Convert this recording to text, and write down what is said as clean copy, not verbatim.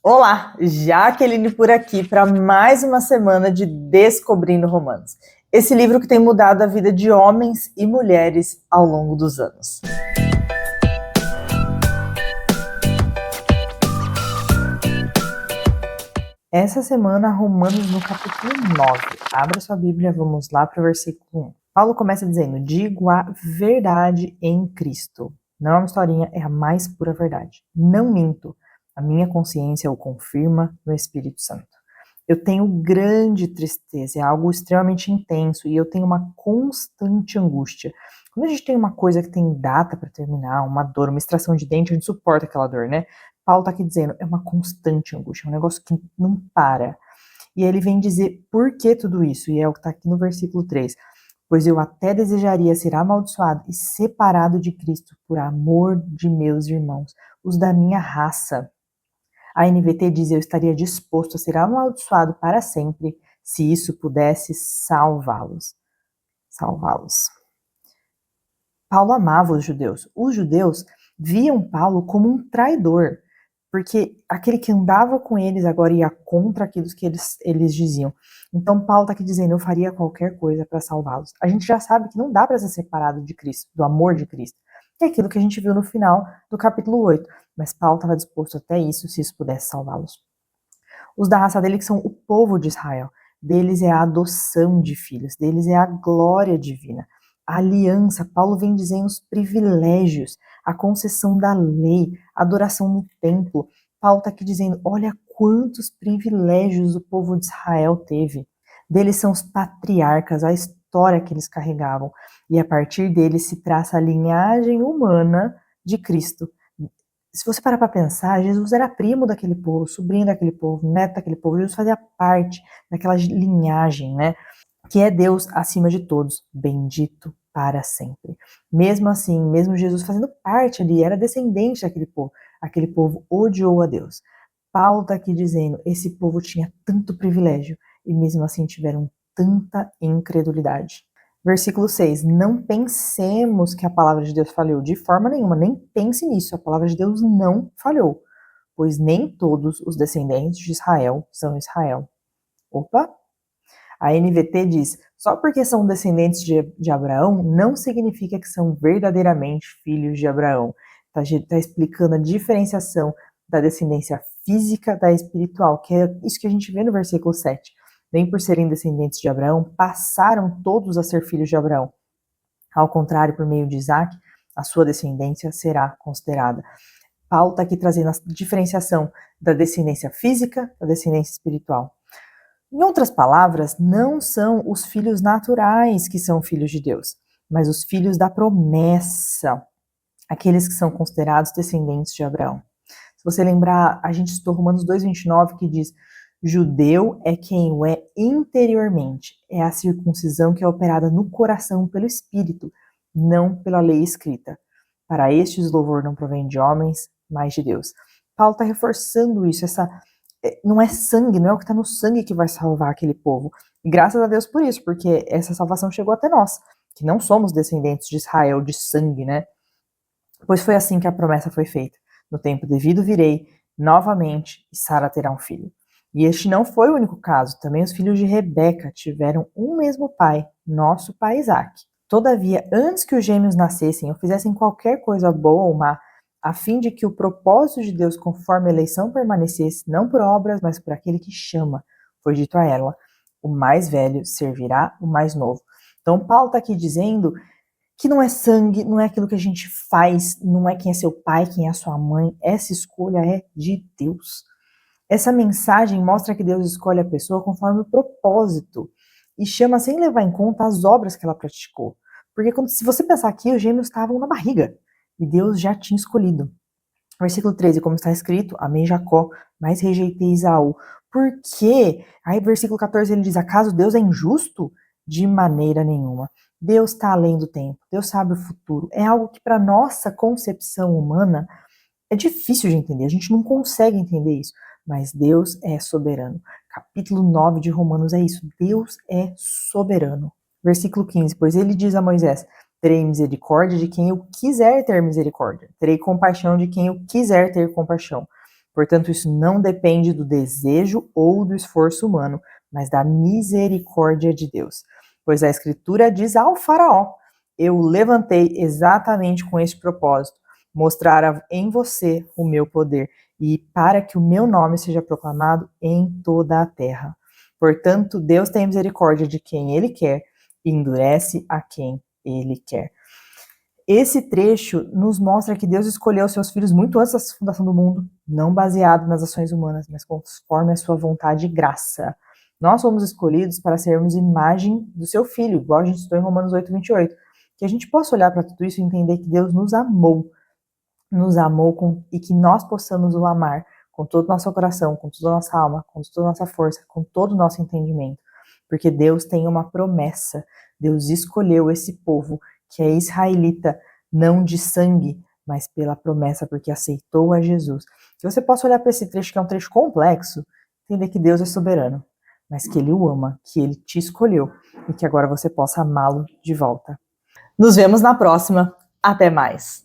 Olá, Jaqueline por aqui para mais uma semana de Descobrindo Romanos. Esse livro que tem mudado a vida de homens e mulheres ao longo dos anos. Essa semana, Romanos no capítulo 9. Abra sua Bíblia, vamos lá para o versículo 1. Paulo começa dizendo: digo a verdade em Cristo. Não é uma historinha, é a mais pura verdade. Não minto. A minha consciência o confirma no Espírito Santo. Eu tenho grande tristeza, é algo extremamente intenso e eu tenho uma constante angústia. Quando a gente tem uma coisa que tem data para terminar, uma dor, uma extração de dente, a gente suporta aquela dor, né? Paulo está aqui dizendo, é uma constante angústia, é um negócio que não para. E ele vem dizer por que tudo isso, e é o que está aqui no versículo 3. Pois eu até desejaria ser amaldiçoado e separado de Cristo por amor de meus irmãos, os da minha raça. A NVT diz: eu estaria disposto a ser amaldiçoado para sempre se isso pudesse salvá-los. Salvá-los. Paulo amava os judeus. Os judeus viam Paulo como um traidor, porque aquele que andava com eles agora ia contra aquilo que eles diziam. Então Paulo está aqui dizendo: eu faria qualquer coisa para salvá-los. A gente já sabe que não dá para ser separado de Cristo, do amor de Cristo. Que é aquilo que a gente viu no final do capítulo 8. Mas Paulo estava disposto até isso, se isso pudesse salvá-los. Os da raça dele, que são o povo de Israel, deles é a adoção de filhos, deles é a glória divina. A aliança, Paulo vem dizendo os privilégios, a concessão da lei, a adoração no templo. Paulo está aqui dizendo, olha quantos privilégios o povo de Israel teve. Deles são os patriarcas, a história que eles carregavam. E a partir deles se traça a linhagem humana de Cristo. Se você parar para pensar, Jesus era primo daquele povo, sobrinho daquele povo, neto daquele povo. Jesus fazia parte daquela linhagem, né? Que é Deus acima de todos, bendito para sempre. Mesmo assim, mesmo Jesus fazendo parte ali, era descendente daquele povo. Aquele povo odiou a Deus. Paulo está aqui dizendo, esse povo tinha tanto privilégio e mesmo assim tiveram tanta incredulidade. Versículo 6, não pensemos que a palavra de Deus falhou de forma nenhuma, nem pense nisso, a palavra de Deus não falhou, pois nem todos os descendentes de Israel são Israel. Opa! A NVT diz, só porque são descendentes de Abraão, não significa que são verdadeiramente filhos de Abraão. Está explicando a diferenciação da descendência física da espiritual, que é isso que a gente vê no versículo 7. Nem por serem descendentes de Abraão, passaram todos a ser filhos de Abraão. Ao contrário, por meio de Isaac, a sua descendência será considerada. Paulo está aqui trazendo a diferenciação da descendência física da descendência espiritual. Em outras palavras, não são os filhos naturais que são filhos de Deus, mas os filhos da promessa, aqueles que são considerados descendentes de Abraão. Se você lembrar, a gente estudou Romanos 2,29, que diz, judeu é quem o é interiormente, é a circuncisão que é operada no coração pelo Espírito, não pela lei escrita. Para estes, o louvor não provém de homens, mas de Deus. Paulo está reforçando isso, não é sangue, não é o que está no sangue que vai salvar aquele povo. E graças a Deus por isso, porque essa salvação chegou até nós, que não somos descendentes de Israel de sangue, né? Pois foi assim que a promessa foi feita. No tempo devido virei novamente e Sara terá um filho. E este não foi o único caso. Também os filhos de Rebeca tiveram um mesmo pai, nosso pai Isaac. Todavia, antes que os gêmeos nascessem ou fizessem qualquer coisa boa ou má, a fim de que o propósito de Deus conforme a eleição permanecesse, não por obras, mas por aquele que chama, foi dito a ela, o mais velho servirá o mais novo. Então, Paulo está aqui dizendo que não é sangue, não é aquilo que a gente faz, não é quem é seu pai, quem é a sua mãe, essa escolha é de Deus. Essa mensagem mostra que Deus escolhe a pessoa conforme o propósito e chama sem levar em conta as obras que ela praticou. Porque se você pensar aqui, os gêmeos estavam na barriga e Deus já tinha escolhido. Versículo 13, como está escrito, amei Jacó, mas rejeitei Esaú. Por quê? Aí versículo 14 ele diz, acaso Deus é injusto? De maneira nenhuma. Deus está além do tempo, Deus sabe o futuro. É algo que para nossa concepção humana é difícil de entender, a gente não consegue entender isso, mas Deus é soberano. Capítulo 9 de Romanos é isso, Deus é soberano. Versículo 15, pois ele diz a Moisés, terei misericórdia de quem eu quiser ter misericórdia, terei compaixão de quem eu quiser ter compaixão. Portanto, isso não depende do desejo ou do esforço humano, mas da misericórdia de Deus. Pois a Escritura diz ao faraó: eu o levantei exatamente com este propósito, mostrar em você o meu poder, e para que o meu nome seja proclamado em toda a terra. Portanto, Deus tem misericórdia de quem Ele quer e endurece a quem Ele quer. Esse trecho nos mostra que Deus escolheu seus filhos muito antes da fundação do mundo, não baseado nas ações humanas, mas conforme a sua vontade e graça. Nós fomos escolhidos para sermos imagem do seu Filho, igual a gente estudou em Romanos 8:28. Que a gente possa olhar para tudo isso e entender que Deus nos amou e que nós possamos o amar com todo o nosso coração, com toda a nossa alma, com toda a nossa força, com todo o nosso entendimento. Porque Deus tem uma promessa, Deus escolheu esse povo que é israelita, não de sangue, mas pela promessa, porque aceitou a Jesus. Que você possa olhar para esse trecho, que é um trecho complexo, entender que Deus é soberano, mas que Ele o ama, que Ele te escolheu e que agora você possa amá-lo de volta. Nos vemos na próxima. Até mais!